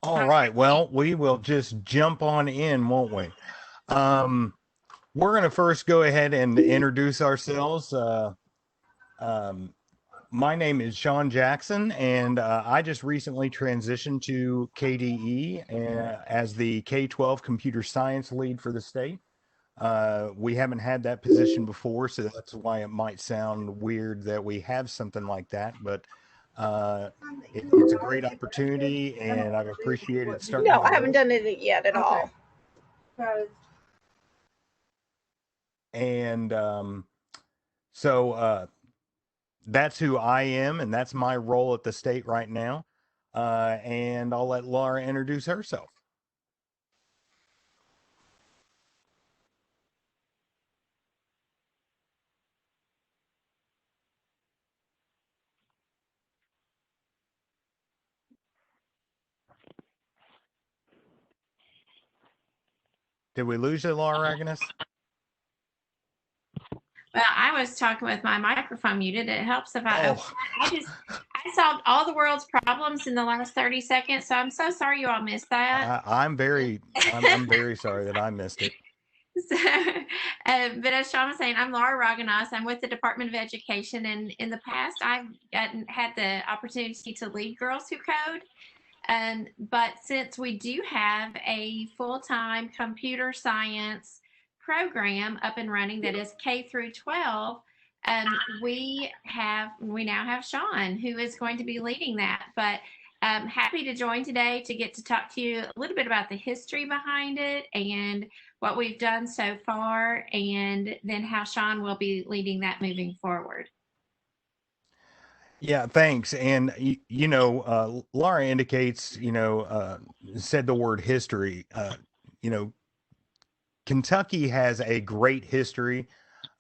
All right. Well, we will just jump on in, won't we? Um, we're going to first go ahead and introduce ourselves. Um, my name is Sean Jackson, and I just recently transitioned to KDE as the K-12 computer science lead for the state. We haven't had that position before, so that's why it might sound weird that we have something like that. But uh, it's a great opportunity, and I've appreciated starting No, my I haven't role. done it yet at all. And so that's who I am, and that's my role at the state right now. And I'll let Laura introduce herself. Did we lose you, Laura Agnes? Well, I was talking with my microphone muted. It helps if Oh, I solved all the world's problems in the last 30 seconds. So I'm so sorry you all missed that. I'm very sorry that I missed it. So, but as Sean was saying, I'm Laura Raganos. I'm with the Department of Education, and in the past, I've had the opportunity to lead Girls Who Code. But since we do have a full-time computer science program up and running that is K through 12, we now have Sean who is going to be leading that. But happy to join today to get to talk to you a little bit about the history behind it and what we've done so far, and then how Sean will be leading that moving forward. Yeah, thanks. And Laura indicates, said the word history. You know, Kentucky has a great history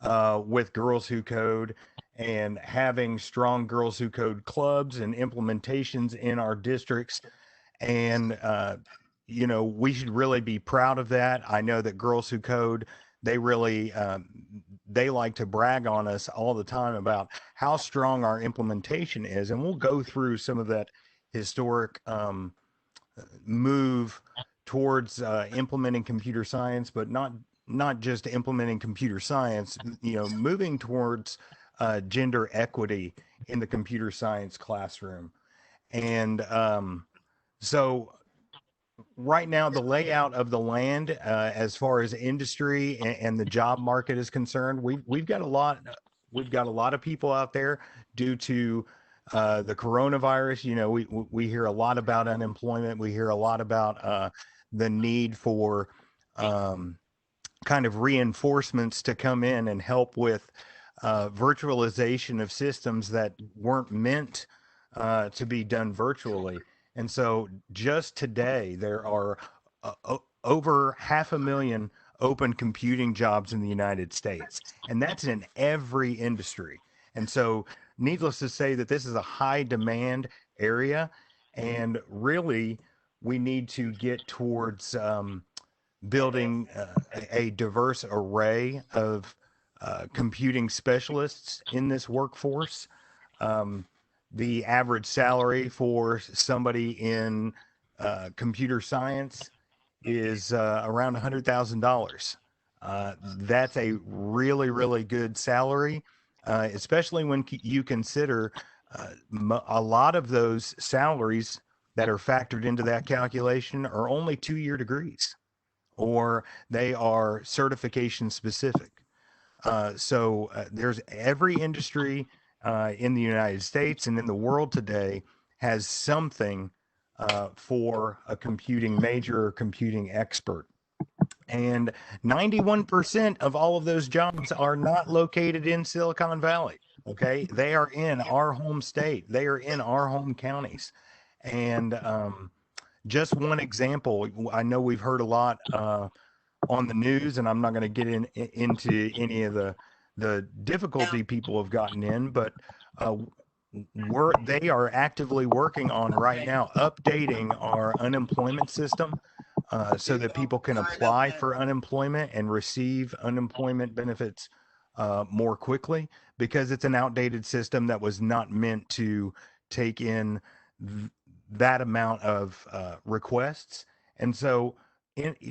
with Girls Who Code and having strong Girls Who Code clubs and implementations in our districts. And, we should really be proud of that. I know that Girls Who Code, they really, they like to brag on us all the time about how strong our implementation is. And we'll go through some of that historic move towards implementing computer science, but not just implementing computer science. Moving towards gender equity in the computer science classroom. And so right now, the layout of the land, as far as industry and the job market is concerned, we've got a lot. We've got a lot of people out there due to the coronavirus. We hear a lot about unemployment. We hear a lot about the need for kind of reinforcements to come in and help with virtualization of systems that weren't meant to be done virtually. And so just today, there are over 500,000 open computing jobs in the United States, and that's in every industry. And so, needless to say, that this is a high demand area, and really, we need to get towards building a diverse array of computing specialists in this workforce. Um, the average salary for somebody in computer science is around $100,000. That's a really, really good salary, especially when you consider a lot of those salaries that are factored into that calculation are only 2-year degrees, or they are certification specific. So there's every industry in the United States and in the world today has something for a computing major or computing expert. And 91% of all of those jobs are not located in Silicon Valley. Okay. They are in our home state, they are in our home counties. And just one example, I know we've heard a lot on the news, and I'm not going to get into any of the difficulty people have gotten in, but they are actively working on right now updating our unemployment system so that people can apply for unemployment and receive unemployment benefits more quickly, because it's an outdated system that was not meant to take in that amount of requests. And so,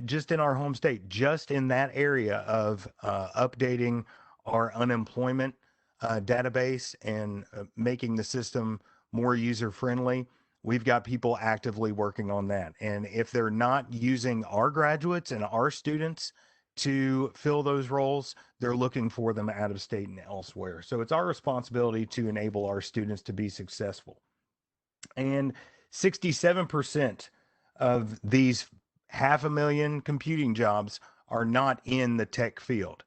just in our home state, just in that area of updating our unemployment database and making the system more user friendly, we've got people actively working on that. And if they're not using our graduates and our students to fill those roles, they're looking for them out of state and elsewhere. So it's our responsibility to enable our students to be successful. And 67% of these 500,000 computing jobs are not in the tech field.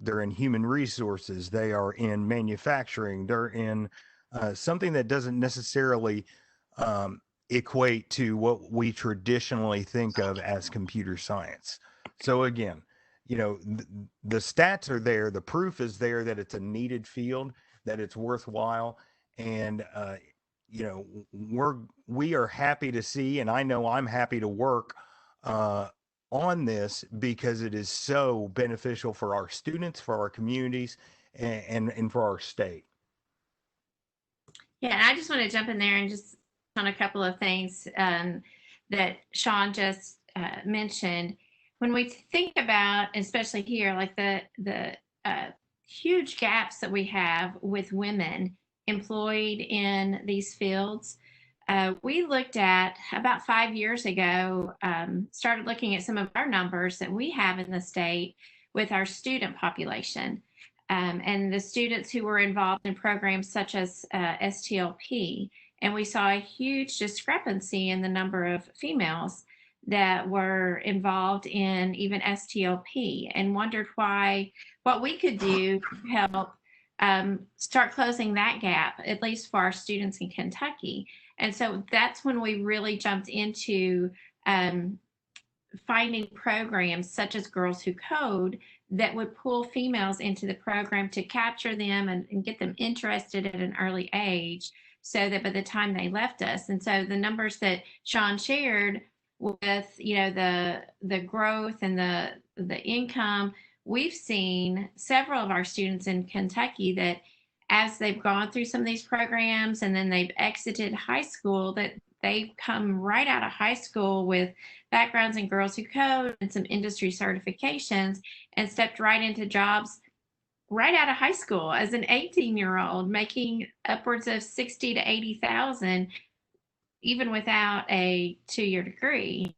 They're in human resources, they are in manufacturing, they're in something that doesn't necessarily equate to what we traditionally think of as computer science. So again, the stats are there, the proof is there that it's a needed field, that it's worthwhile, and we are happy to see, and I know I'm happy to work on this because it is so beneficial for our students, for our communities, and for our state. Yeah, and I just want to jump in there and just on a couple of things that Sean just mentioned. When we think about, especially here, like the huge gaps that we have with women employed in these fields, we looked at about 5 years ago, started looking at some of our numbers that we have in the state with our student population. And the students who were involved in programs such as STLP. And we saw a huge discrepancy in the number of females that were involved in even STLP, and wondered what we could do to help start closing that gap, at least for our students in Kentucky. And so that's when we really jumped into finding programs such as Girls Who Code that would pull females into the program to capture them and get them interested at an early age, so that by the time they left us. And so the numbers that Sean shared with the growth and the income, we've seen several of our students in Kentucky that as they've gone through some of these programs and then they've exited high school, that they've come right out of high school with backgrounds in Girls Who Code and some industry certifications, and stepped right into jobs right out of high school as an 18-year-old, making upwards of 60 to 80,000, even without a 2-year degree.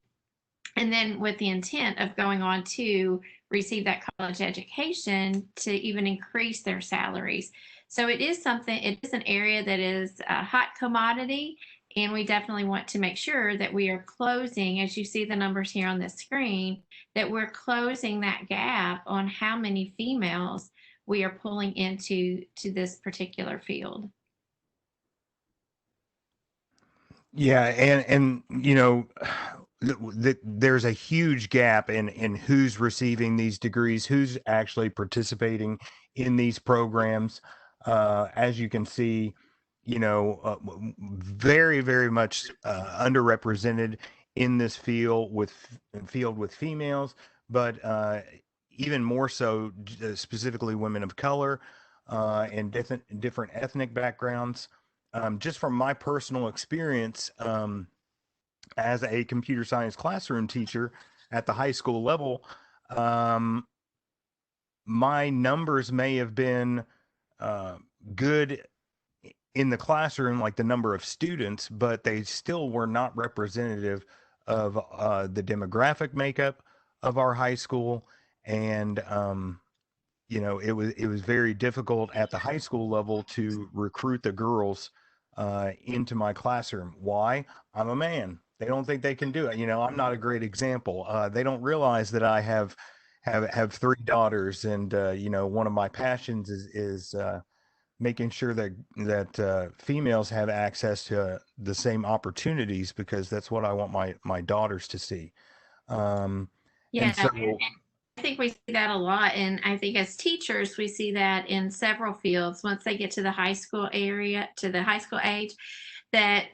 And then with the intent of going on to receive that college education to even increase their salaries. So it is an area that is a hot commodity. And we definitely want to make sure that we are closing, as you see the numbers here on the screen, that we're closing that gap on how many females we are pulling into this particular field. Yeah, and there's a huge gap in who's receiving these degrees, who's actually participating in these programs. As you can see, very, very much underrepresented in this field with females, but even more so, specifically women of color and different ethnic backgrounds. Just from my personal experience as a computer science classroom teacher at the high school level, my numbers may have been good in the classroom, like the number of students, but they still were not representative of the demographic makeup of our high school. And it was very difficult at the high school level to recruit the girls into my classroom. Why? I'm a man. They don't think they can do it. I'm not a great example. They don't realize that I have 3 daughters, and one of my passions is making sure that females have access to the same opportunities, because that's what I want my daughters to see. Yeah, and so I think we see that a lot, and I think as teachers we see that in several fields. Once they get to the high school age, that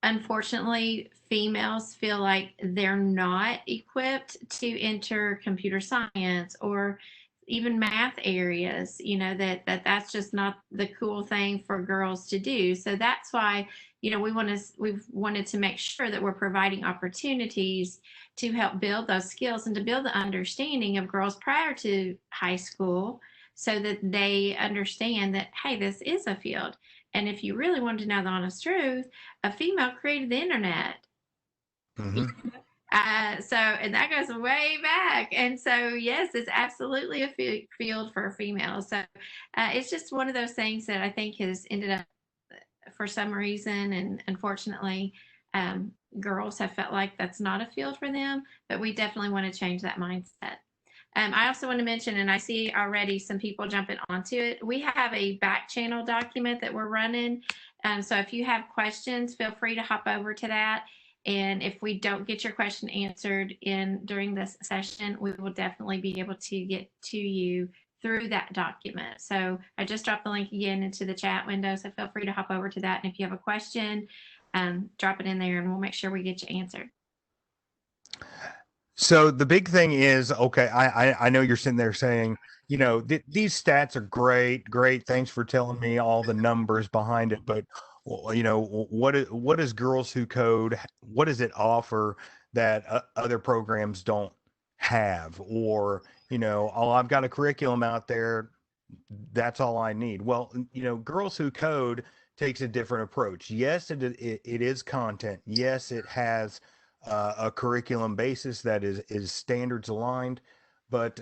unfortunately females feel like they're not equipped to enter computer science or even math areas, that's just not the cool thing for girls to do. So that's why we've wanted to make sure that we're providing opportunities to help build those skills and to build the understanding of girls prior to high school, so that they understand that, hey, this is a field. And if you really wanted to know the honest truth, a female created the internet. Mm-hmm. And that goes way back. And so, yes, it's absolutely a field for females. So it's just one of those things that I think has ended up, for some reason, and unfortunately, girls have felt like that's not a field for them. But we definitely want to change that mindset. I also want to mention, and I see already some people jumping onto it, we have a back channel document that we're running. So if you have questions, feel free to hop over to that. And if we don't get your question answered during this session, we will definitely be able to get to you through that document. So I just dropped the link again into the chat window. So feel free to hop over to that. And if you have a question, drop it in there and we'll make sure we get you answered. So the big thing is, okay, I know you're sitting there saying, these stats are great. Thanks for telling me all the numbers behind it. But, what is Girls Who Code? What does it offer that other programs don't have? Or, oh, I've got a curriculum out there. That's all I need. Well, Girls Who Code takes a different approach. Yes, it is content. Yes, it has a curriculum basis that is standards aligned, but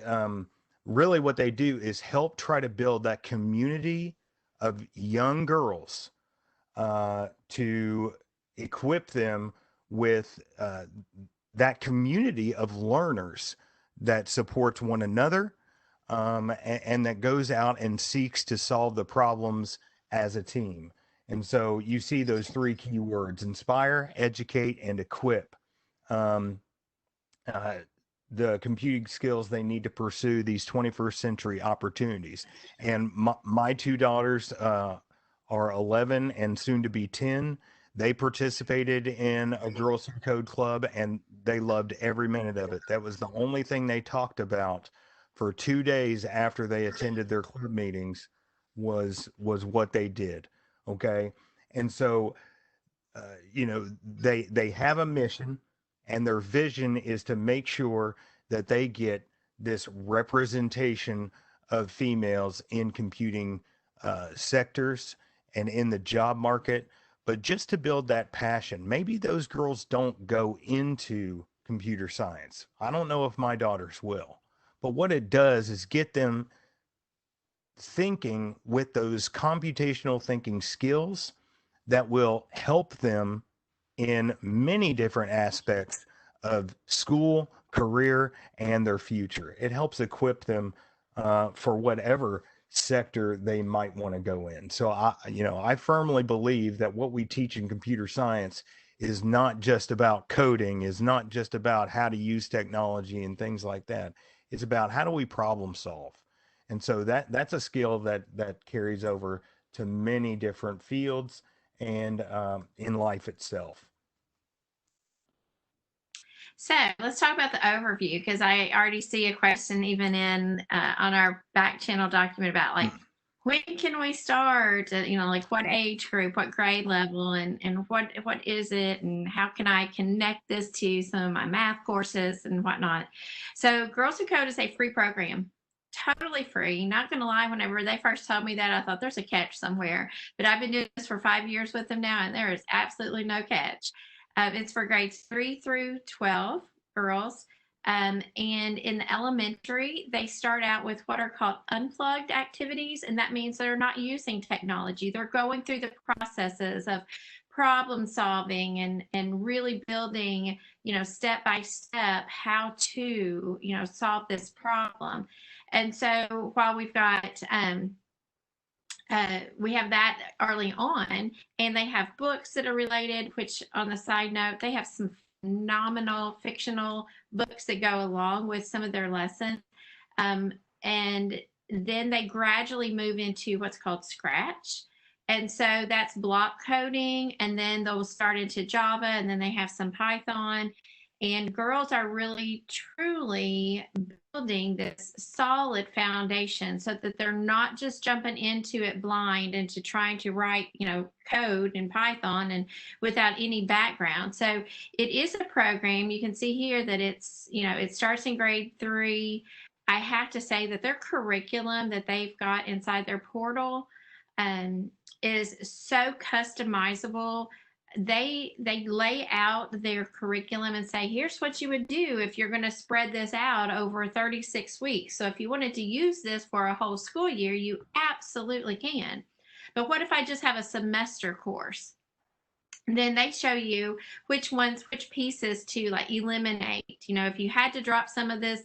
really what they do is help try to build that community of young girls to equip them with that community of learners that supports one another, and that goes out and seeks to solve the problems as a team. And so you see those three key words: inspire, educate, and equip. Um, uh, the computing skills they need to pursue these 21st century opportunities. And my two daughters are 11 and soon to be 10. They participated in a Girls Who Code club and they loved every minute of it. That was the only thing they talked about for 2 days after they attended their club meetings was what they did. Okay. And so, they have a mission, and their vision is to make sure that they get this representation of females in computing sectors and in the job market. But just to build that passion, maybe those girls don't go into computer science. I don't know if my daughters will, but what it does is get them thinking with those computational thinking skills that will help them in many different aspects of school, career, and their future. It helps equip them for whatever sector they might want to go in. So I firmly believe that what we teach in computer science is not just about coding, is not just about how to use technology and things like that. It's about how do we problem solve. And so that's a skill that carries over to many different fields and in life itself. So let's talk about the overview, because I already see a question even in on our back channel document about like, when can we start? Like what age group, what grade level, and what is it, and how can I connect this to some of my math courses and whatnot? So Girls Who Code is a free program. Totally free. Not going to lie, whenever they first told me that, I thought there's a catch somewhere. But I've been doing this for 5 years with them now, and there is absolutely no catch. It's for grades 3 through 12 girls. And in the elementary, they start out with what are called unplugged activities. And that means they're not using technology. They're going through the processes of problem solving and really building, step by step how to, solve this problem. And so while we've got, we have that early on, and they have books that are related, which on the side note, they have some phenomenal fictional books that go along with some of their lessons. And then they gradually move into what's called Scratch. And so that's block coding, and then they'll start into Java, and then they have some Python. And girls are really, truly building this solid foundation so that they're not just jumping into it blind, into trying to write, code in Python and without any background. So it is a program. You can see here that it starts in grade 3. I have to say that their curriculum that they've got inside their portal um, is so customizable. They lay out their curriculum and say, here's what you would do if you're going to spread this out over 36 weeks. So if you wanted to use this for a whole school year, you absolutely can. But what if I just have a semester course? Then they show you which pieces to like eliminate. If you had to drop some of the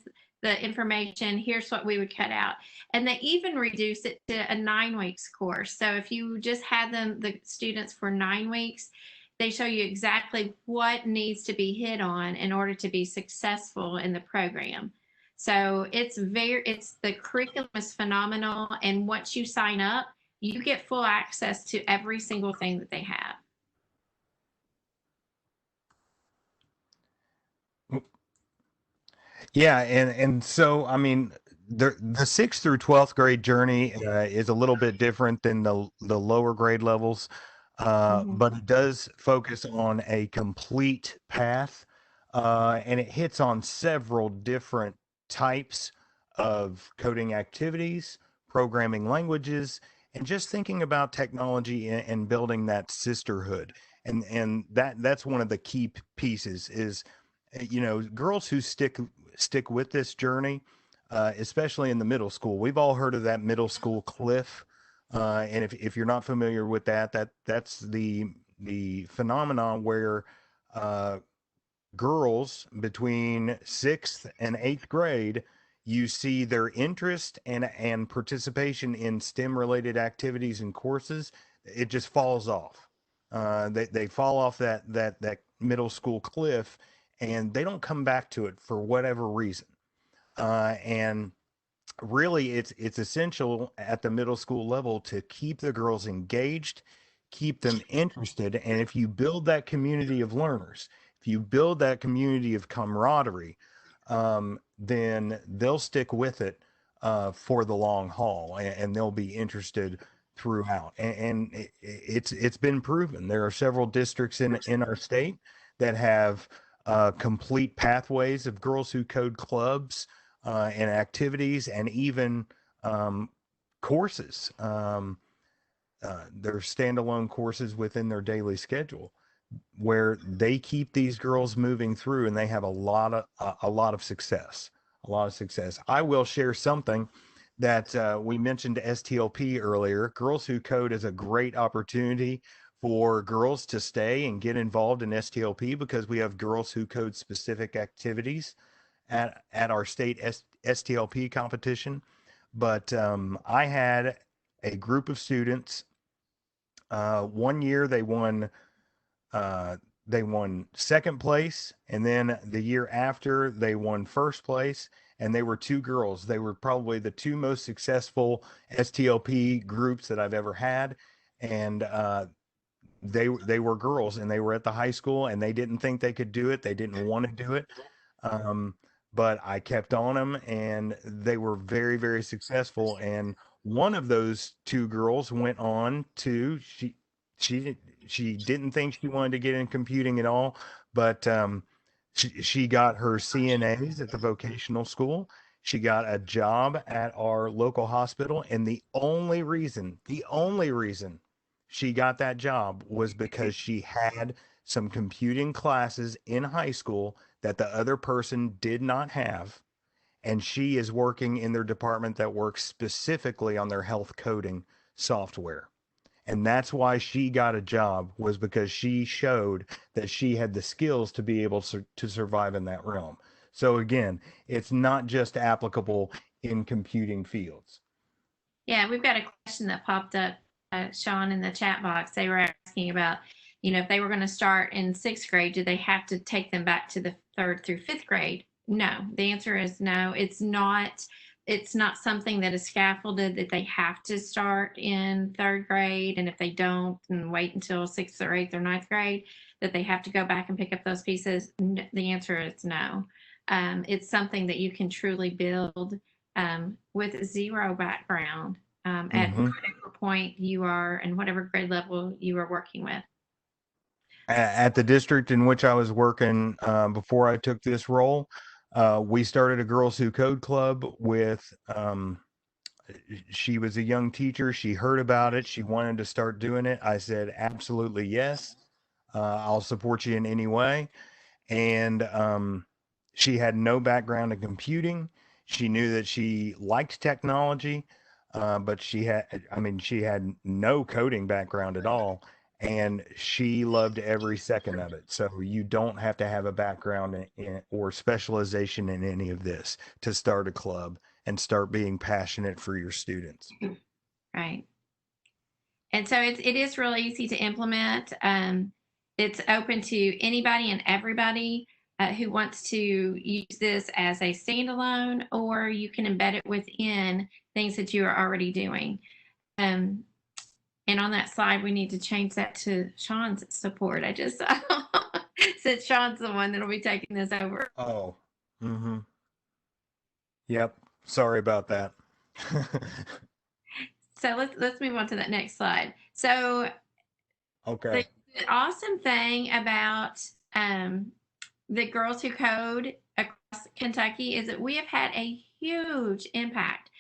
information, here's what we would cut out. And they even reduce it to a 9 weeks course. So if you just had the students for 9 weeks, they show you exactly what needs to be hit on in order to be successful in the program. So the curriculum is phenomenal. And once you sign up, you get full access to every single thing that they have. Yeah, and so I mean, the 6th through 12th grade journey is a little bit different than the lower grade levels, Mhm. but it does focus on a complete path, and it hits on several different types of coding activities, programming languages, and just thinking about technology and building that sisterhood. And that's one of the key pieces is girls who stick with this journey, especially in the middle school. We've all heard of that middle school cliff, and if you're not familiar with that's the phenomenon where uh, girls between 6th and 8th grade, you see their interest and participation in STEM related activities and courses, it just falls off. They fall off that middle school cliff, and they don't come back to it for whatever reason. And really it's essential at the middle school level to keep the girls engaged, keep them interested, and if you build that community of learners, if you build that community of camaraderie, then they'll stick with it for the long haul, and they'll be interested throughout. And it's been proven. There are several districts in our state that have complete pathways of girls who code clubs and activities, and even um, courses. Their standalone courses within their daily schedule, where they keep these girls moving through, and they have a lot of success. A lot of success. I will share something that we mentioned STLP earlier. Girls Who Code is a great opportunity for girls to stay and get involved in STLP because we have Girls Who Code specific activities at our state STLP competition. But I had a group of students. One year they won second place, and then the year after they won first place. And they were two girls. They were probably the two most successful STLP groups that I've ever had, and they were girls, and they were at the high school, and they didn't think they could do it. They didn't want to do it. Um, but I kept on them, and they were very, very successful. And one of those two girls went on to she she didn't think she wanted to get in computing at all, but she got her CNAs at the vocational school. She got a job at our local hospital, and the only reason she got that job was because she had some computing classes in high school that the other person did not have, and she is working in their department that works specifically on their health coding software. And that's why she got a job, was because she showed that she had the skills to be able to survive in that realm. So again, it's not just applicable in computing fields. Yeah, we've got a question that popped up, Sean, in the chat box. They were asking about, if they were going to start in 6th grade, do they have to take them back to the 3rd through 5th grade? No. The answer is no. It's not. It's not something that is scaffolded that they have to start in 3rd grade, and if they don't, and wait until 6th or 8th or 9th grade, that they have to go back and pick up those pieces? The answer is no. It's something that you can truly build with zero background at Mm-hmm. whatever point you are and whatever grade level you are working with. At the district in which I was working before I took this role, we started a Girls Who Code club with. She was a young teacher. She heard about it. She wanted to start doing it. I said, absolutely yes. I'll support you in any way. And she had no background in computing. She knew that she liked technology, but she had no coding background at all. And she loved every second of it. So you don't have to have a background or specialization in any of this to start a club and start being passionate for your students. Right. And so it is really easy to implement. It's open to anybody and everybody who wants to use this as a standalone, or you can embed it within things that you are already doing. And on that slide, we need to change that to Sean's support. I just since Sean's the one that'll be taking this over. Oh, mm-hmm. Yep. Sorry about that. So let's move on to that next slide. So Okay. the awesome thing about the Girls Who Code across Kentucky is that we have had a huge impact.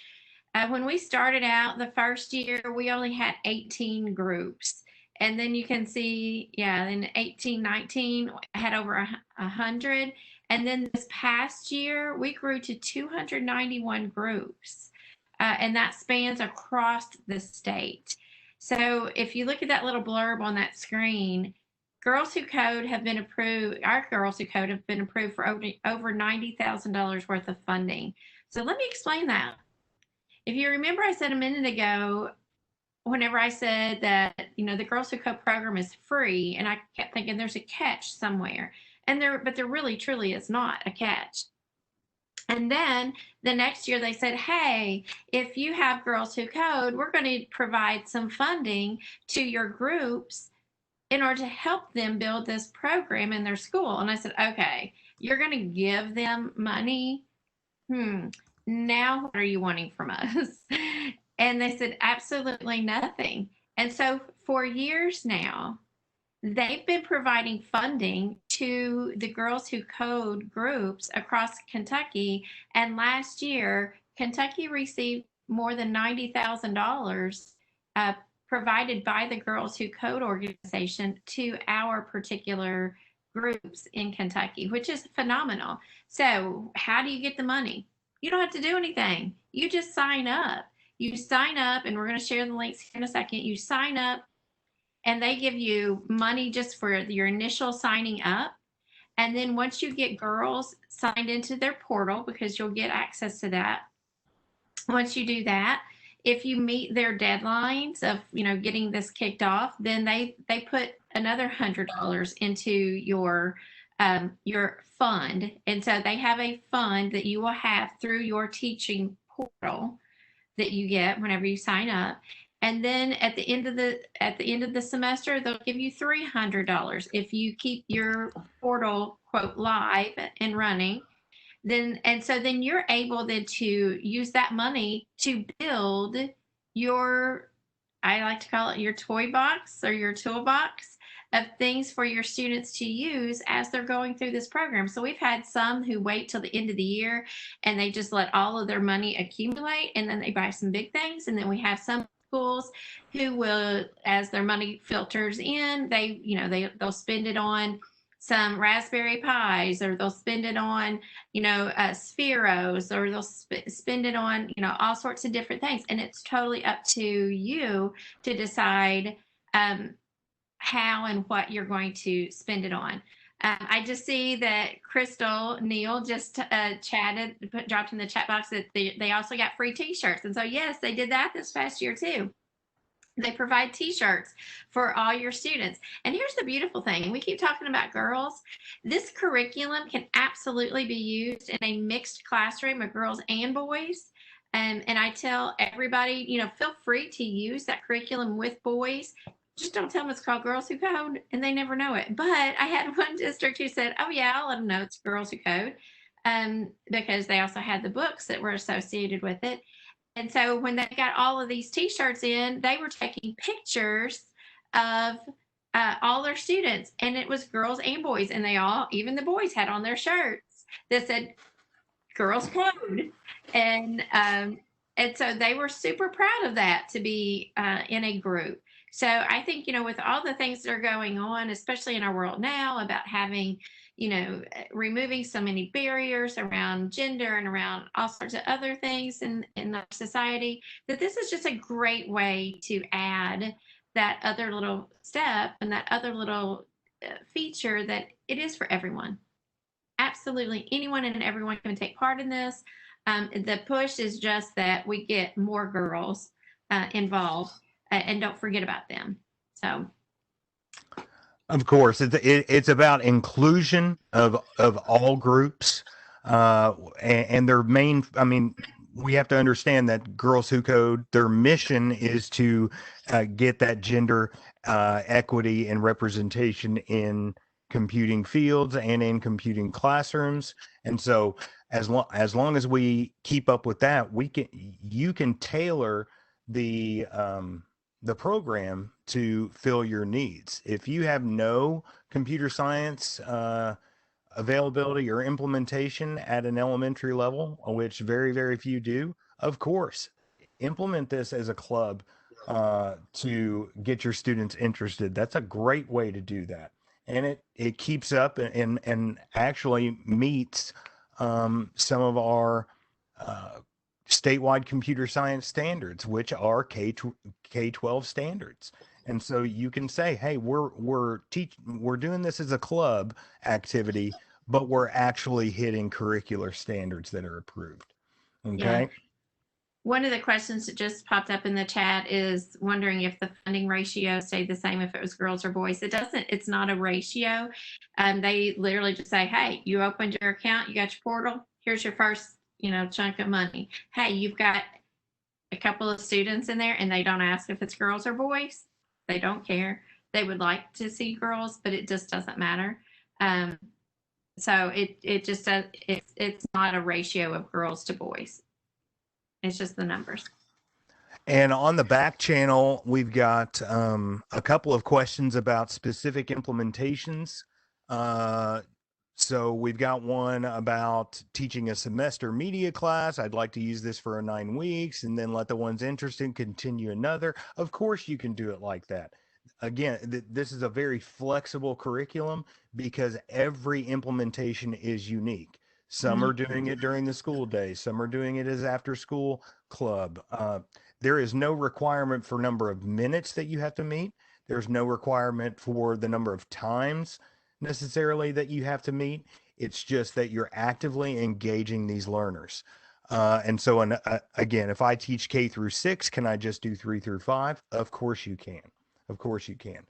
When we started out the first year, we only had 18 groups. And then you can see, in 18, 19, I had over 100. And then this past year, we grew to 291 groups. And that spans across the state. So if you look at that little blurb on that screen, Girls Who Code have been approved, our Girls Who Code have been approved for over $90,000 worth of funding. So let me explain that. If you remember, I said a minute ago, whenever I said that, the Girls Who Code program is free, and I kept thinking there's a catch somewhere. But there really truly is not a catch. And then the next year they said, hey, if you have Girls Who Code, we're going to provide some funding to your groups in order to help them build this program in their school. And I said, okay, you're going to give them money? Now what are you wanting from us? And they said, absolutely nothing. And so for years now, they've been providing funding to the Girls Who Code groups across Kentucky. And last year, Kentucky received more than $90,000 provided by the Girls Who Code organization to our particular groups in Kentucky, which is phenomenal. So how do you get the money? You don't have to do anything. You just sign up. You sign up, and we're going to share the links here in a second. You sign up, and they give you money just for your initial signing up. And then once you get girls signed into their portal, because you'll get access to that, once you do that, if you meet their deadlines of getting this kicked off, then they put another $100 into your fund. And so they have a fund that you will have through your teaching portal that you get whenever you sign up. And then at the end of the semester, they'll give you $300 if you keep your portal quote live and running. Then you're able then to use that money to build your, I like to call it your toy box or your toolbox of things for your students to use as they're going through this program. So we've had some who wait till the end of the year and they just let all of their money accumulate, and then they buy some big things. And then we have some schools who will, as their money filters in, they'll spend it on some Raspberry Pis, or they'll spend it on, Spheros, or they'll spend it on, all sorts of different things. And it's totally up to you to decide how and what you're going to spend it on. I just see that Crystal Neal just dropped in the chat box that they also got free t-shirts. And so, yes, they did that this past year too. They provide t-shirts for all your students. And here's the beautiful thing. We keep talking about girls. This curriculum can absolutely be used in a mixed classroom of girls and boys. And I tell everybody, feel free to use that curriculum with boys. just don't tell them it's called Girls Who Code, and they never know it. But I had one district who said, "Oh yeah, I'll let them know it's Girls Who Code," because they also had the books that were associated with it. And so when they got all of these T-shirts in, they were taking pictures of all their students, and it was girls and boys, and they all, even the boys, had on their shirts that said "Girls Code," and um, and so they were super proud of that to be in a group. So I think, with all the things that are going on, especially in our world now, about having, removing so many barriers around gender and around all sorts of other things in our society, that this is just a great way to add that other little step and that other little feature that it is for everyone. Absolutely anyone and everyone can take part in this. The push is just that we get more girls involved, and don't forget about them. So, Of course, it's about inclusion of all groups, and their main. I mean, we have to understand that Girls Who Code, their mission is to get that gender equity and representation in computing fields and in computing classrooms. And so, as long as we keep up with that, you can tailor the the program to fill your needs. If you have no computer science availability or implementation at an elementary level, which very, very few do, of course, implement this as a club to get your students interested. That's a great way to do that. And it keeps up and actually meets some of our uh, statewide computer science standards, which are K-12 standards. And so you can say, hey, we're doing this as a club activity, but we're actually hitting curricular standards that are approved. yeah. Okay. One of the questions that just popped up in the chat is wondering if the funding ratio stayed the same if it was girls or boys. It doesn't. It's not a ratio. They literally just say, "Hey, you opened your account, you got your portal. Here's your first, chunk of money. Hey, you've got a couple of students in there," and they don't ask if it's girls or boys. They don't care. They would like to see girls, but it just doesn't matter. Um, so it just does. It's not a ratio of girls to boys. It's just the numbers. And on the back channel, we've got a couple of questions about specific implementations. Uh, so we've got one about teaching a semester media class. I'd like to use this for 9 weeks and then let the ones interested continue another. Of course, you can do it like that. Again, this is a very flexible curriculum because every implementation is unique. Some are doing it during the school day. Some are doing it as after school club. There is no requirement for number of minutes that you have to meet. There's no requirement for the number of times necessarily that you have to meet. It's just that you're actively engaging these learners. And so, again, if I teach K-6, can I just do 3 through 5? Of course you can. Of course you can.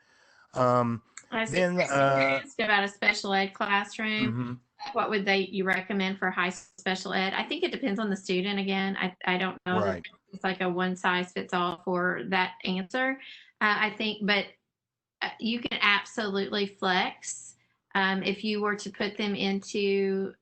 I see. Then, Asked about a special ed classroom. mhm, What would you recommend for high special ed? I think it depends on the student. Again, I don't know that right. it's like a one size fits all for that answer. I think, but you can absolutely flex. If you were to put them into,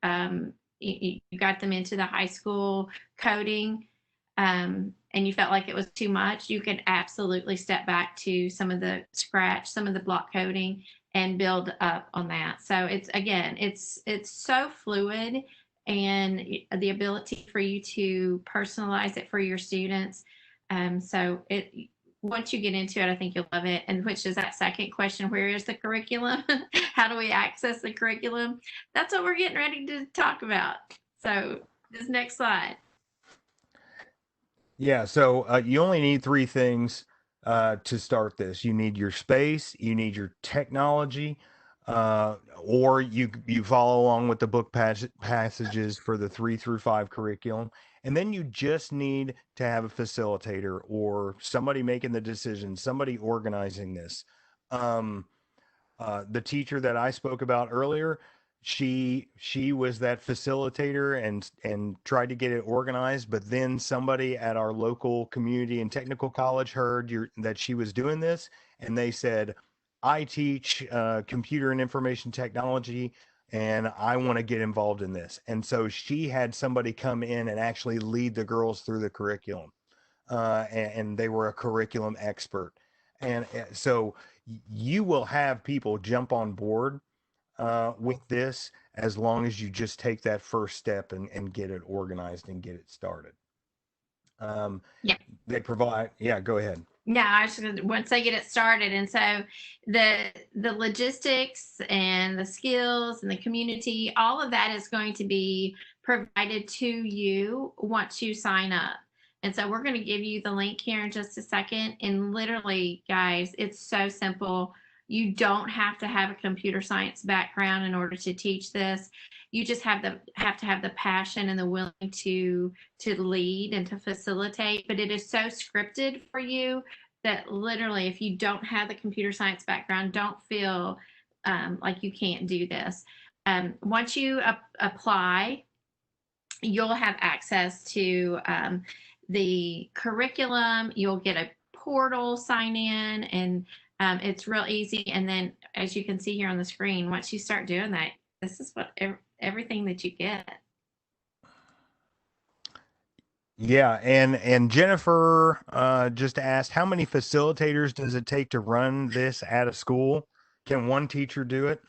you got them into the high school coding, and you felt like it was too much, you could absolutely step back to some of the scratch, some of the block coding, and build up on that. So it's so fluid, and the ability for you to personalize it for your students. So it once you get into it, I think you'll love it. And which is that second question, where is the curriculum? How do we access the curriculum? That's what we're getting ready to talk about. So this next slide. Yeah, so you only need 3 things to start this. You need your space, you need your technology, or you follow along with the book passages for the 3 through 5 curriculum, and then you just need to have a facilitator or somebody making the decision, somebody organizing this. The teacher that I spoke about earlier, she was that facilitator and tried to get it organized, but then somebody at our local community and technical college heard that she was doing this, and they said, I teach computer and information technology, and I want to get involved in this. And so she had somebody come in and actually lead the girls through the curriculum, and they were a curriculum expert. And so you will have people jump on board with this, as long as you just take that first step and get it organized and get it started. Um, Yeah. they provide, yeah, go ahead. Yeah, I was just once they get it started, and so the logistics and the skills and the community, all of that is going to be provided to you once you sign up. And so we're going to give you the link here in just a second. And literally, guys, it's so simple. You don't have to have a computer science background in order to teach this. You just have to have the passion and the willing to lead and to facilitate. But it is so scripted for you that literally, if you don't have the computer science background, don't feel like you can't do this. Once you apply, you'll have access to the curriculum. You'll get a portal sign in, and it's real easy. And then, as you can see here on the screen, once you start doing that, this is what everything that you get. Yeah, and Jennifer just asked, how many facilitators does it take to run this at a school? Can one teacher do it?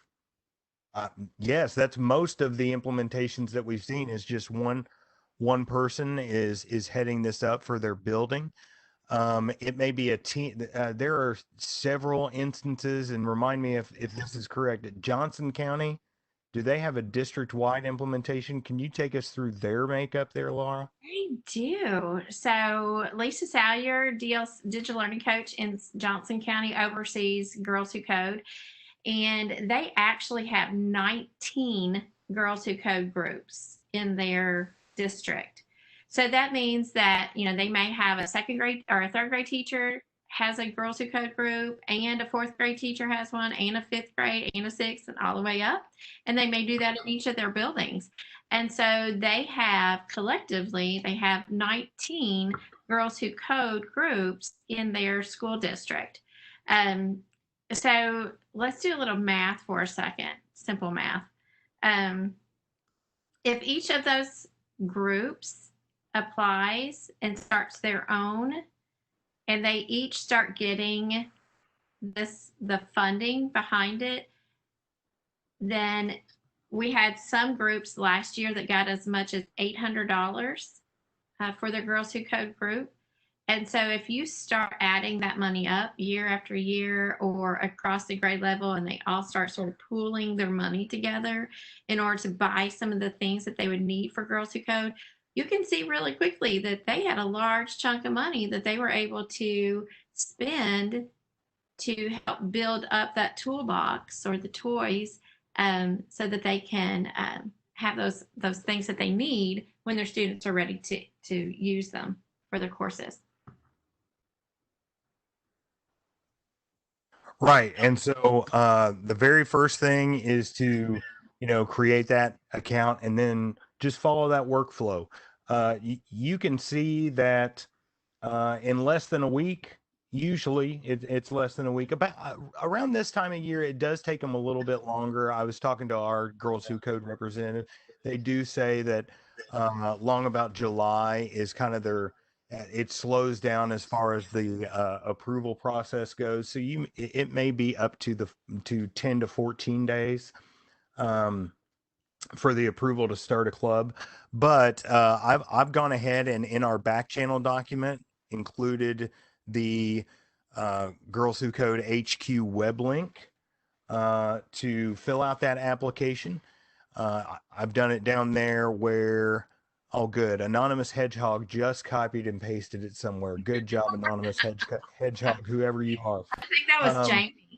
Yes, that's most of the implementations that we've seen, is just one person is heading this up for their building. It may be a team. There are several instances, and remind me if this is correct. At Johnson County, do they have a district-wide implementation? Can you take us through their makeup there, Laura? They do. So Lisa Salyer, digital learning coach in Johnson County, oversees Girls Who Code, and they actually have 19 Girls Who Code groups in their district. So that means that, they may have a second grade or a third grade teacher has a Girls Who Code group, and a fourth grade teacher has one, and a fifth grade, and a sixth, and all the way up. And they may do that in each of their buildings. And so they have collectively, they have 19 Girls Who Code groups in their school district. So let's do a little math for a second, simple math. If each of those groups applies and starts their own, and they each start getting the funding behind it, then we had some groups last year that got as much as $800 for their Girls Who Code group. And so if you start adding that money up year after year or across the grade level, and they all start sort of pooling their money together in order to buy some of the things that they would need for Girls Who Code, you can see really quickly that they had a large chunk of money that they were able to spend to help build up that toolbox or the toys, so that they can have those things that they need when their students are ready to use them for their courses. Right. And so the very first thing is to, create that account and then just follow that workflow. You can see that in less than a week, usually it's less than a week. About around this time of year, it does take them a little bit longer. I was talking to our Girls Who Code representative. They do say that long about July is kind of it slows down as far as the approval process goes. So it may be up to 10 to 14 days for the approval to start a club. But I've gone ahead and in our back channel document included the Girls Who Code HQ web link to fill out that application. I've done it down there where, oh, good. Anonymous Hedgehog just copied and pasted it somewhere. Good job, Anonymous Hedgehog, whoever you are. I think that was Jamie.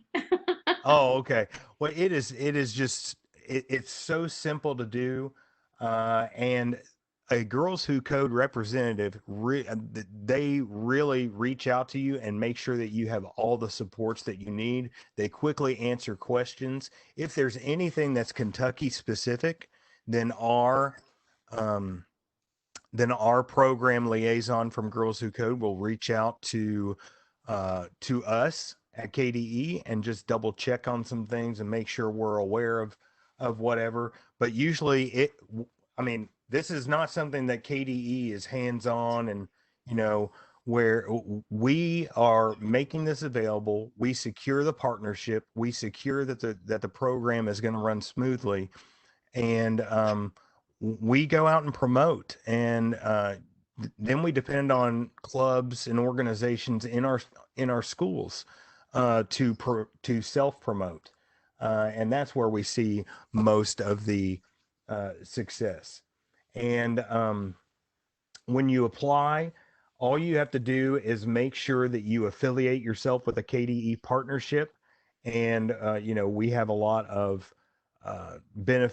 Oh, okay. Well, it's so simple to do. And a Girls Who Code representative, they really reach out to you and make sure that you have all the supports that you need. They quickly answer questions. If there's anything that's Kentucky specific, then um, our program liaison from Girls Who Code will reach out to us at KDE and just double check on some things and make sure we're aware of whatever. But usually I mean, this is not something that KDE is hands on and, you know, where we are making this available. We secure the partnership. We secure that the program is going to run smoothly, and we go out and promote, and then we depend on clubs and organizations in our schools to self promote, and that's where we see most of the success. And when you apply, all you have to do is make sure that you affiliate yourself with a KDE partnership, and we have a lot of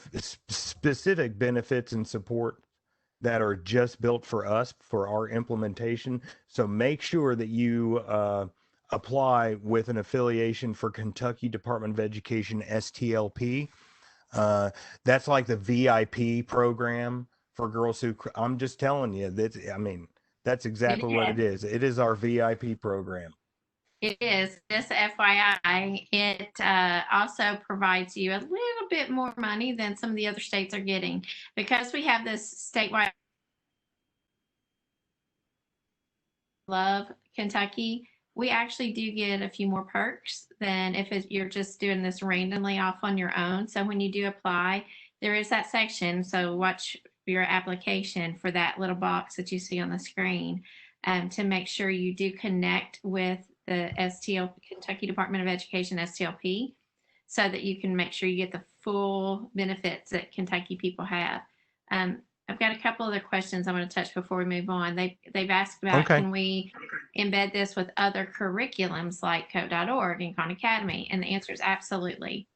specific benefits and support that are just built for us for our implementation. So make sure that you apply with an affiliation for Kentucky Department of Education STLP. That's like the VIP program for Girls Who. I'm just telling you that. I mean, that's exactly what it is. It is our VIP program. It is. Just FYI, it also provides you a little bit more money than some of the other states are getting because we have this statewide. Love Kentucky. We actually do get a few more perks than if you're just doing this randomly off on your own. So when you do apply, there is that section. So watch your application for that little box that you see on the screen to make sure you do connect with the STLP, Kentucky Department of Education, STLP, so that you can make sure you get the full benefits that Kentucky people have. I've got a couple other questions I want to touch before we move on. They've asked about Can we embed this with other curriculums like Code.org and Khan Academy? And the answer is absolutely.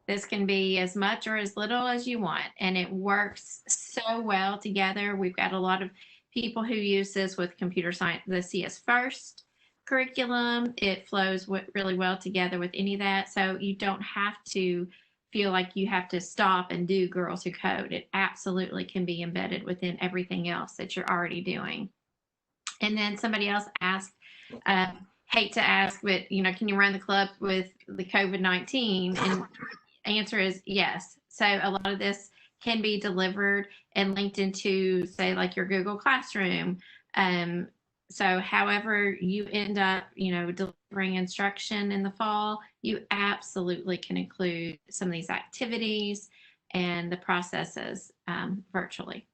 This can be as much or as little as you want, and it works so well together. We've got a lot of people who use this with computer science, the CS First curriculum. It flows really well together with any of that. So you don't have to feel like you have to stop and do Girls Who Code. It absolutely can be embedded within everything else that you're already doing. And then somebody else asked, hate to ask, but can you run the club with the COVID-19? And answer is yes. So a lot of this can be delivered and linked into, say, like your Google Classroom. So however you end up, delivering instruction in the fall, you absolutely can include some of these activities and the processes virtually.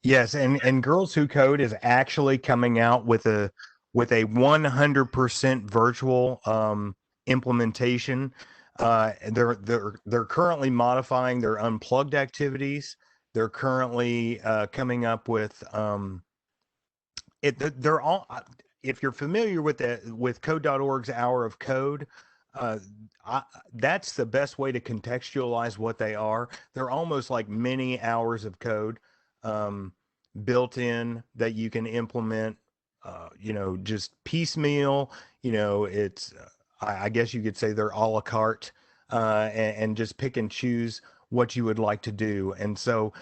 Yes, and Girls Who Code is actually coming out with a 100% virtual implementation. They're currently modifying their unplugged activities. They're currently coming up with they're all, if you're familiar with code.org's Hour of Code, that's the best way to contextualize what they are. They're almost like mini hours of code built in that you can implement, just piecemeal. It's, I guess you could say they're a la carte, and just pick and choose what you would like to do. And so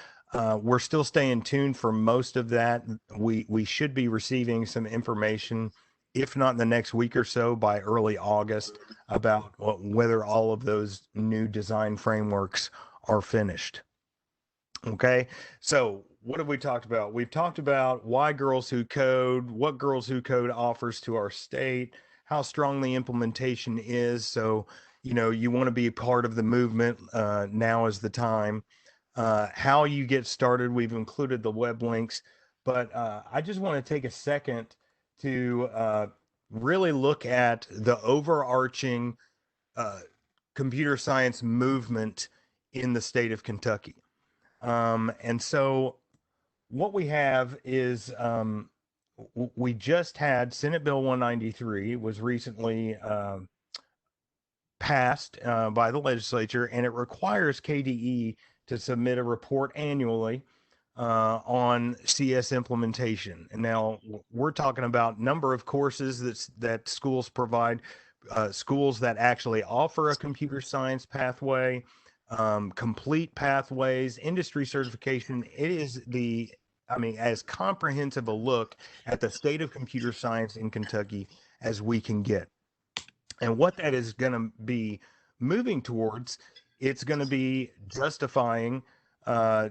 we're still staying tuned for most of that. We should be receiving some information, if not in the next week or so, by early August, about whether all of those new design frameworks are finished. Okay, so what have we talked about? We've talked about why Girls Who Code, what Girls Who Code offers to our state, how strong the implementation is. So, you want to be a part of the movement. Now is the time. How you get started. We've included the web links, but I just want to take a second to really look at the overarching computer science movement in the state of Kentucky. And so what we have is we just had Senate Bill 193 was recently passed by the legislature, and it requires KDE to submit a report annually on CS implementation. And now we're talking about number of courses that schools provide, schools that actually offer a computer science pathway, complete pathways, industry certification. It is as comprehensive a look at the state of computer science in Kentucky as we can get. And what that is going to be moving towards, it's going to be justifying uh,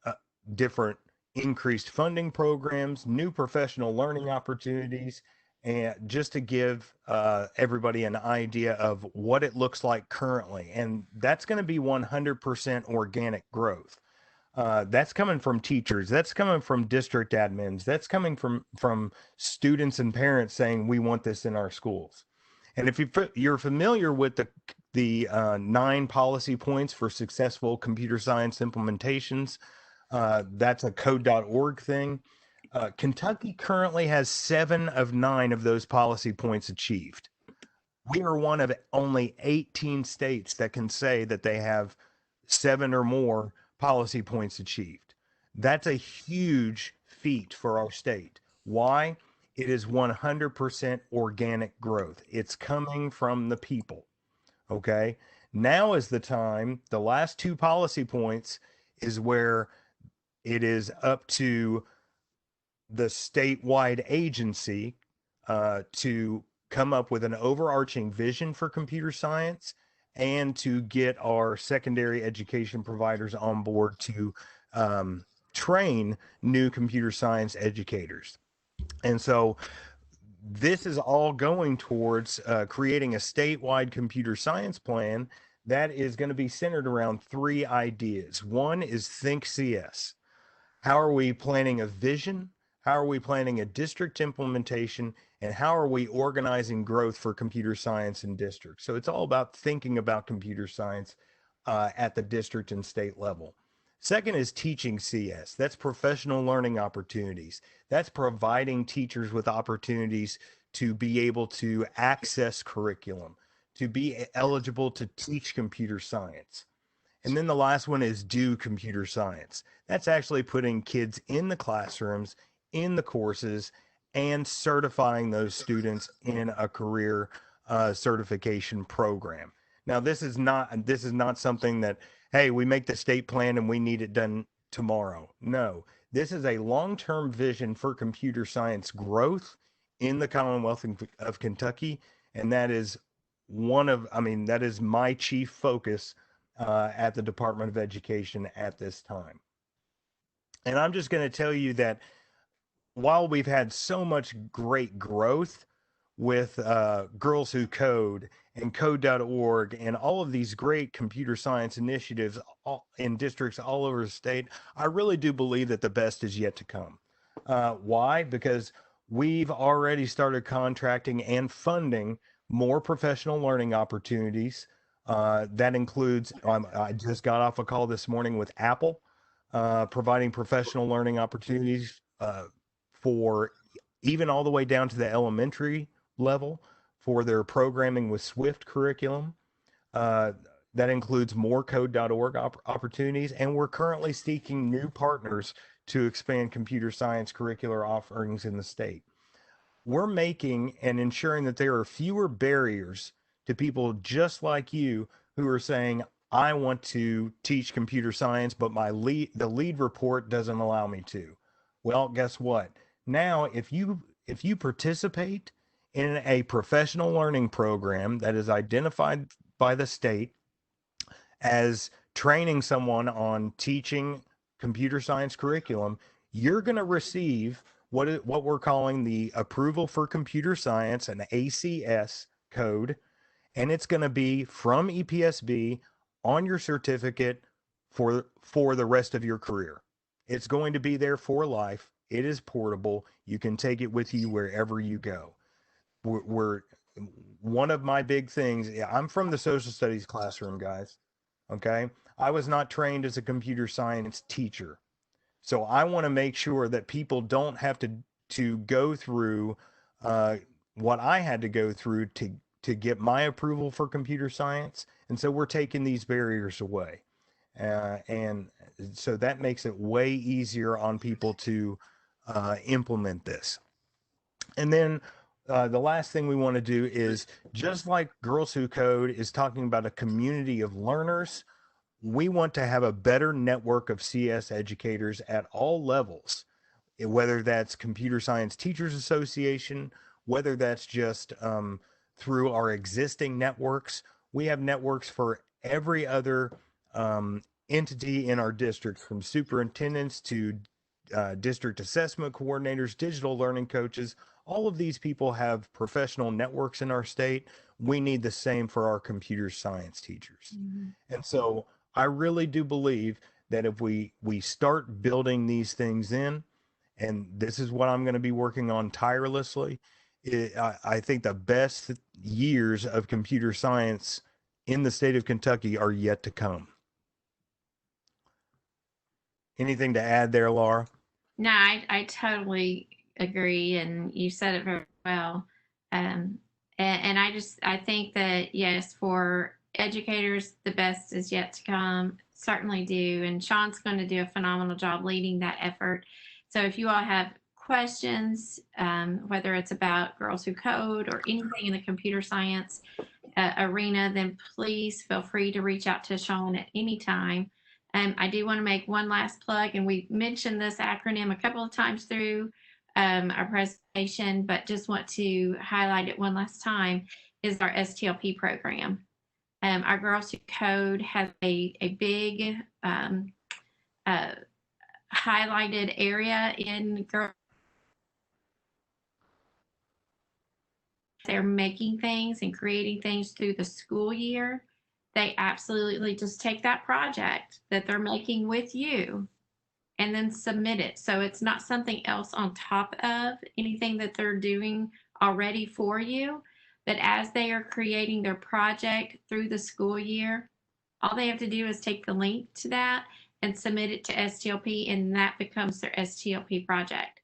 uh, different increased funding programs, new professional learning opportunities, and just to give everybody an idea of what it looks like currently. And that's going to be 100% organic growth. That's coming from teachers. That's coming from district admins. That's coming from students and parents saying we want this in our schools. And if you're familiar with the 9 policy points for successful computer science implementations, that's a code.org thing. Kentucky currently has 7 of 9 of those policy points achieved. We are one of only 18 states that can say that they have 7 or more policy points achieved. That's a huge feat for our state. Why? It is 100% organic growth. It's coming from the people. Okay. Now is the time, the last 2 policy points is where it is up to the statewide agency to come up with an overarching vision for computer science and to get our secondary education providers on board to train new computer science educators. And so this is all going towards creating a statewide computer science plan that is going to be centered around 3 ideas. One is Think CS. How are we planning a vision? How are we planning a district implementation? And how are we organizing growth for computer science in districts? So it's all about thinking about computer science at the district and state level. Second is teaching CS. That's professional learning opportunities. That's providing teachers with opportunities to be able to access curriculum, to be eligible to teach computer science. And then the last one is do computer science. That's actually putting kids in the classrooms, in the courses, and certifying those students in a career certification program. Now, this is not something that, hey, we make the state plan and we need it done tomorrow. No, this is a long-term vision for computer science growth in the Commonwealth of Kentucky, and that is that is my chief focus at the Department of Education at this time. And I'm just going to tell you that while we've had so much great growth with Girls Who Code and code.org and all of these great computer science initiatives in districts all over the state, I really do believe that the best is yet to come. Why? Because we've already started contracting and funding more professional learning opportunities. That includes, I just got off a call this morning with Apple, providing professional learning opportunities for even all the way down to the elementary level for their programming with Swift curriculum. That includes more code.org opportunities, and we're currently seeking new partners to expand computer science curricular offerings in the state. We're making and ensuring that there are fewer barriers to people just like you who are saying, I want to teach computer science, but the lead report doesn't allow me to. Well, guess what? Now, if you participate in a professional learning program that is identified by the state as training someone on teaching computer science curriculum, you're going to receive what we're calling the approval for computer science, an ACS code, and it's going to be from EPSB on your certificate for the rest of your career. It's going to be there for life. It is portable. You can take it with you wherever you go. We're one of my big things. I'm from the social studies classroom, guys. Okay. I was not trained as a computer science teacher. So I want to make sure that people don't have to go through what I had to go through to get my approval for computer science. And so we're taking these barriers away. And so that makes it way easier on people to implement this. And then the last thing we want to do is, just like Girls Who Code is talking about a community of learners, we want to have a better network of CS educators at all levels, whether that's Computer Science Teachers Association, whether that's just through our existing networks. We have networks for every other entity in our district, from superintendents to district assessment coordinators, digital learning coaches. All of these people have professional networks in our state. We need the same for our computer science teachers. Mm-hmm. And so I really do believe that if we start building these things in, and this is what I'm going to be working on tirelessly, I think the best years of computer science in the state of Kentucky are yet to come. Anything to add there, Laura? No, I totally agree, and you said it very well. And I think that, yes, for educators, the best is yet to come. Certainly do. And Sean's going to do a phenomenal job leading that effort. So if you all have questions, whether it's about Girls Who Code or anything in the computer science arena, then please feel free to reach out to Sean at any time. I do want to make one last plug, and we mentioned this acronym a couple of times through our presentation, but just want to highlight it one last time, is our STLP program. Our Girls Who Code has a big highlighted area in girls. They're making things and creating things through the school year. They absolutely just take that project that they're making with you and then submit it. So it's not something else on top of anything that they're doing already for you. But as they are creating their project through the school year, all they have to do is take the link to that and submit it to STLP, and that becomes their STLP project.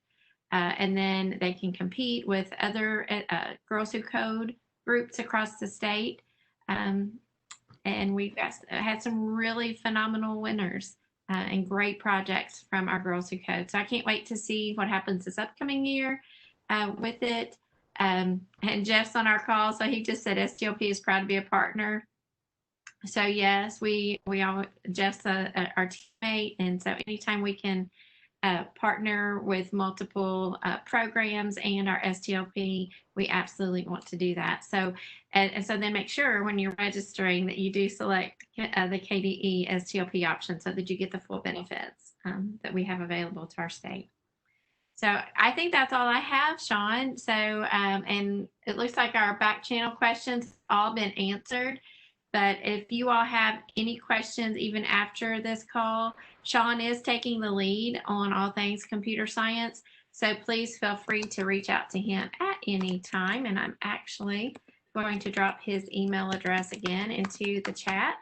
And then they can compete with other Girls Who Code groups across the state. And we've had some really phenomenal winners and great projects from our Girls Who Code. So I can't wait to see what happens this upcoming year with it. And Jeff's on our call, so he just said STLP is proud to be a partner. So yes, we all, Jeff's our teammate, and so anytime we can partner with multiple programs and our STLP, we absolutely want to do that. So and so then make sure when you're registering that you do select the KDE STLP option so that you get the full benefits that we have available to our state. So I think that's all I have, Sean. So and it looks like our back channel questions all been answered. But if you all have any questions, even after this call, Sean is taking the lead on all things computer science. So please feel free to reach out to him at any time. And I'm actually going to drop his email address again into the chat.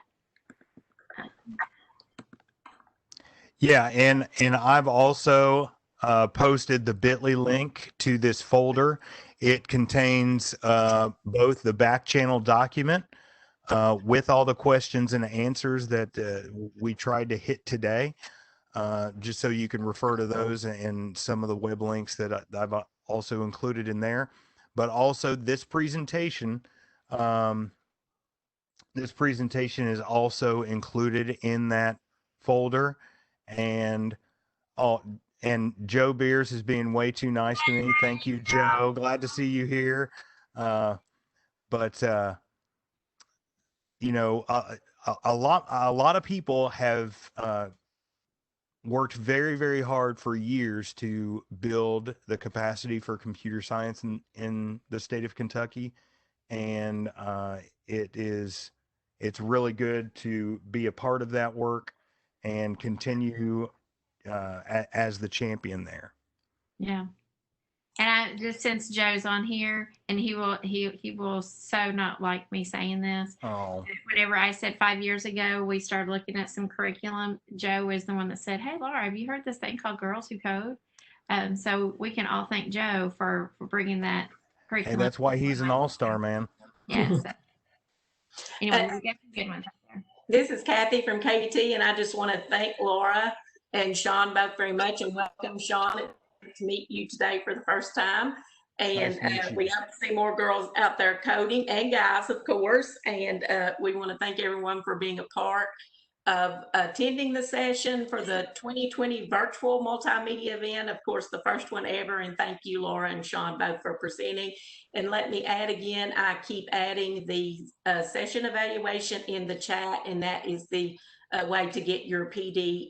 Yeah, and I've also posted the bit.ly link to this folder. It contains both the back channel document with all the questions and answers that we tried to hit today, just so you can refer to those and some of the web links that I've also included in there. But also this presentation is also included in that folder. And Joe Beers is being way too nice to me. Thank you, Joe. Glad to see you here. You know, a lot of people have worked very, very hard for years to build the capacity for computer science in the state of Kentucky. And it's really good to be a part of that work and continue as the champion there. Yeah. And I just, since Joe's on here, and he will so not like me saying this. Oh. Whenever I said 5 years ago we started looking at some curriculum, Joe is the one that said, "Hey Laura, have you heard this thing called Girls Who Code?" So we can all thank Joe for bringing that curriculum. Hey, that's why he's an all-star, man. Yes. Anyway, we got some good ones out there. This is Kathy from KT, and I just want to thank Laura and Sean both very much, and welcome Sean to meet you today for the first time. And Nice to meet you. we hope to see more girls out there coding, and guys, of course. And we want to thank everyone for being a part of attending the session for the 2020 virtual multimedia event. Of course, the first one ever. And thank you, Laura and Sean, both for presenting. And let me add again, I keep adding the session evaluation in the chat, and that is the way to get your PD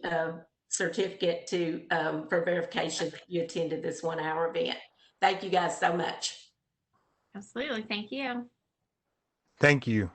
certificate to for verification that you attended this 1 hour event. Thank you guys so much. Absolutely. Thank you. Thank you.